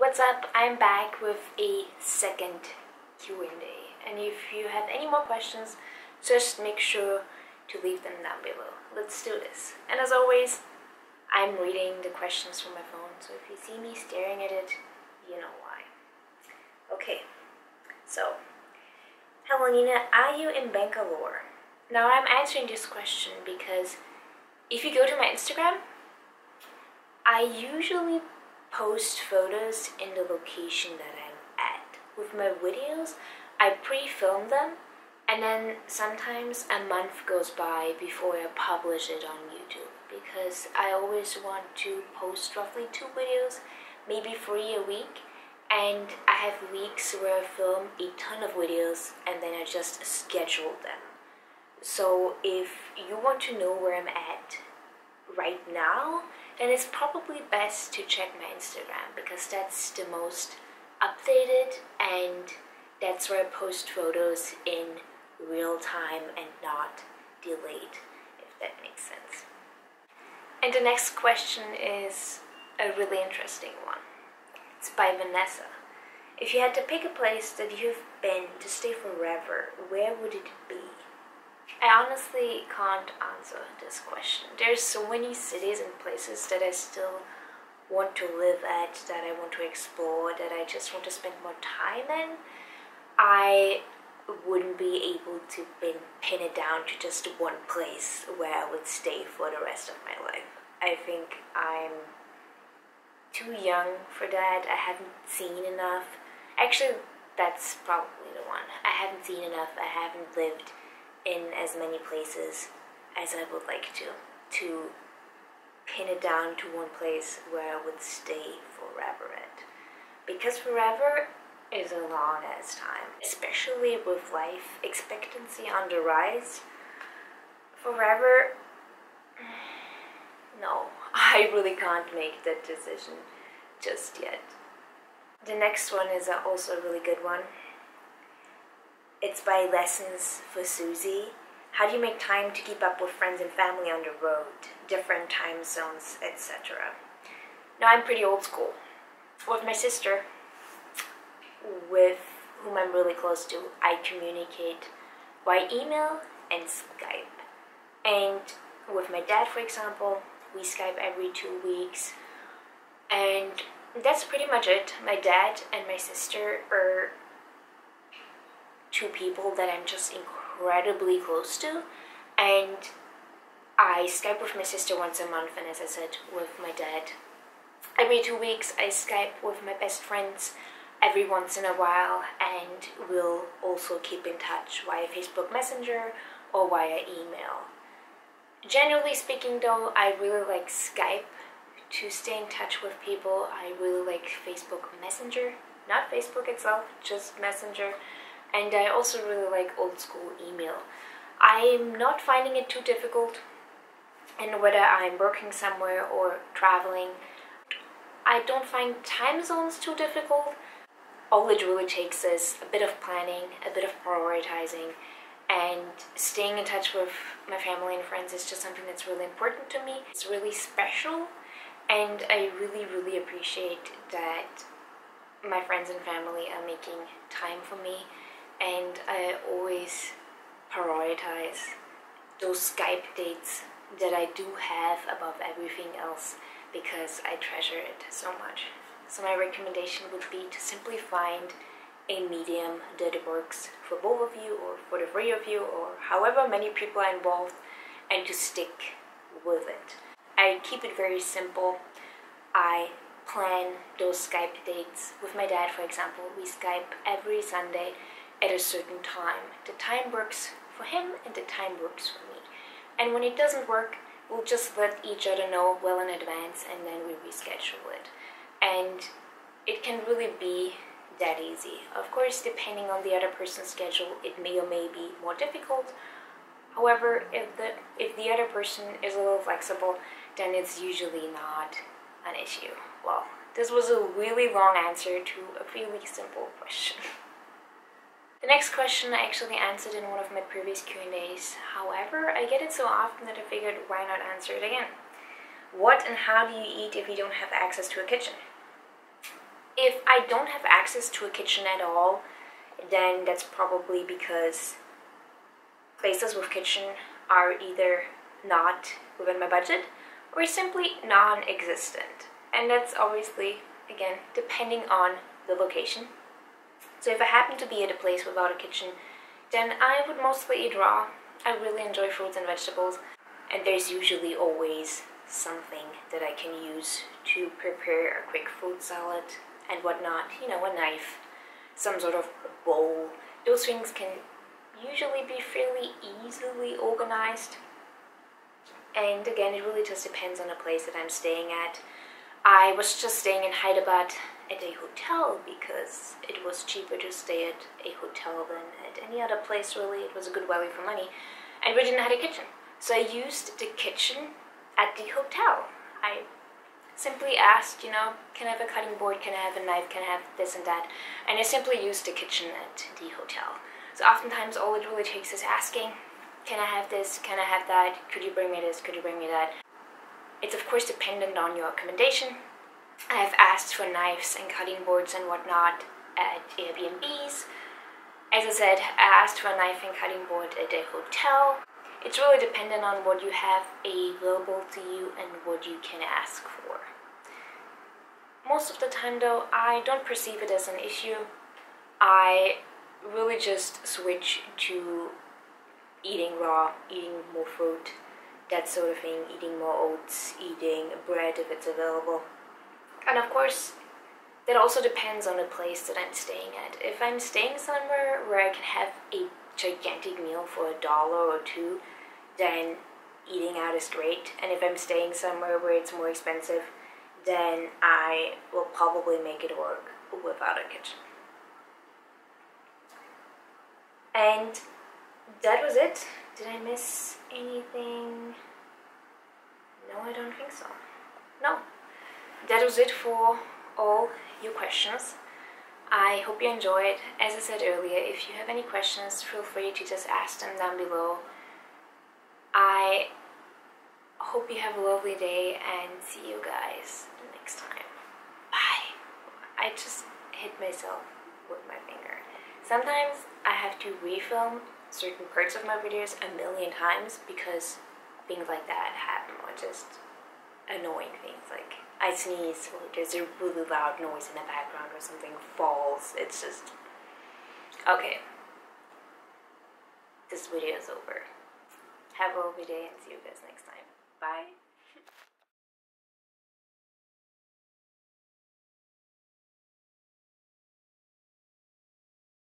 What's up? I'm back with a second Q&A, and if you have any more questions, just make sure to leave them down below. Let's do this. And as always, I'm reading the questions from my phone, so if you see me staring at it, you know why. Okay, so, hello Nina, are you in Bangka War? Now I'm answering this question because if you go to my Instagram, I usually post photos in the location that I'm at. With my videos, I pre-film them, and then sometimes a month goes by before I publish it on YouTube, because I always want to post roughly 2 videos, maybe 3 a week, and I have weeks where I film a ton of videos and then I just schedule them. So if you want to know where I'm at right now, then it's probably best to check my Instagram, because that's the most updated and that's where I post photos in real time and not delayed, if that makes sense. And the next question is a really interesting one. It's by Vanessa. If you had to pick a place that you've been to stay forever, where would it be? I honestly can't answer this question. There's so many cities and places that I still want to live at, that I want to explore, that I just want to spend more time in. I wouldn't be able to pin it down to just one place where I would stay for the rest of my life. I think I'm too young for that. I haven't seen enough. Actually, that's probably the one. I haven't seen enough. I haven't lived in as many places as I would like to pin it down to one place where I would stay forever at. Because forever is a long ass time, especially with life expectancy on the rise. Forever, no, I really can't make that decision just yet. The next one is also a really good one. It's by Lessons for Susie. How do you make time to keep up with friends and family on the road, different time zones, etc.? Now, I'm pretty old school. With my sister, with whom I'm really close to, I communicate by email and Skype. And with my dad, for example, we Skype every 2 weeks. And that's pretty much it. My dad and my sister are 2 people that I'm just incredibly close to, and I Skype with my sister once a month, and as I said, with my dad every 2 weeks. I Skype with my best friends every once in a while, and we'll also keep in touch via Facebook Messenger or via email. Generally speaking though, I really like Skype to stay in touch with people. I really like Facebook Messenger, not Facebook itself, just Messenger. And I also really like old school email. I'm not finding it too difficult, and whether I'm working somewhere or traveling, I don't find time zones too difficult. All it really takes is a bit of planning, a bit of prioritizing, and staying in touch with my family and friends is just something that's really important to me. It's really special, and I really, really appreciate that my friends and family are making time for me. And I always prioritize those Skype dates that I do have above everything else, because I treasure it so much. So my recommendation would be to simply find a medium that works for both of you, or for the 3 of you, or however many people are involved, and to stick with it. I keep it very simple. I plan those Skype dates. With my dad, for example, we Skype every Sunday at a certain time. The time works for him and the time works for me. And when it doesn't work, we'll just let each other know well in advance, and then we reschedule it. And it can really be that easy. Of course, depending on the other person's schedule, it may or may be more difficult. However, if the other person is a little flexible, then it's usually not an issue. Well, this was a really long answer to a really simple question. The next question I actually answered in one of my previous Q&As. However, I get it so often that I figured, why not answer it again? What and how do you eat if you don't have access to a kitchen? If I don't have access to a kitchen at all, then that's probably because places with kitchen are either not within my budget or simply non-existent. And that's obviously, again, depending on the location. So if I happen to be at a place without a kitchen, then I would mostly eat raw. I really enjoy fruits and vegetables, and there's usually always something that I can use to prepare a quick fruit salad and whatnot. You know, a knife, some sort of bowl. Those things can usually be fairly easily organized. And again, it really just depends on the place that I'm staying at. I was just staying in Hyderabad at a hotel because it was cheaper to stay at a hotel than at any other place, really. It was a good value for money. And we didn't have a kitchen. So I used the kitchen at the hotel. I simply asked, you know, can I have a cutting board, can I have a knife, can I have this and that? And I simply used the kitchen at the hotel. So oftentimes all it really takes is asking, can I have this, can I have that, could you bring me this, could you bring me that? It's of course dependent on your accommodation. I have asked for knives and cutting boards and whatnot at Airbnbs. As I said, I asked for a knife and cutting board at a hotel. It's really dependent on what you have available to you and what you can ask for. Most of the time though, I don't perceive it as an issue. I really just switch to eating raw, eating more fruit, that sort of thing, eating more oats, eating bread if it's available. And of course, that also depends on the place that I'm staying at. If I'm staying somewhere where I can have a gigantic meal for $1 or $2, then eating out is great. And if I'm staying somewhere where it's more expensive, then I will probably make it work without a kitchen. And that was it. Did I miss anything? No, I don't think so. No. That was it for all your questions. I hope you enjoyed. As I said earlier, if you have any questions, feel free to just ask them down below. I hope you have a lovely day and see you guys next time. Bye. I just hit myself with my finger. Sometimes I have to refilm certain parts of my videos 1,000,000 times because things like that happen, or just annoying things like I sneeze or there's a really loud noise in the background or something falls. It's just... Okay. This video is over. Have a lovely day and see you guys next time. Bye.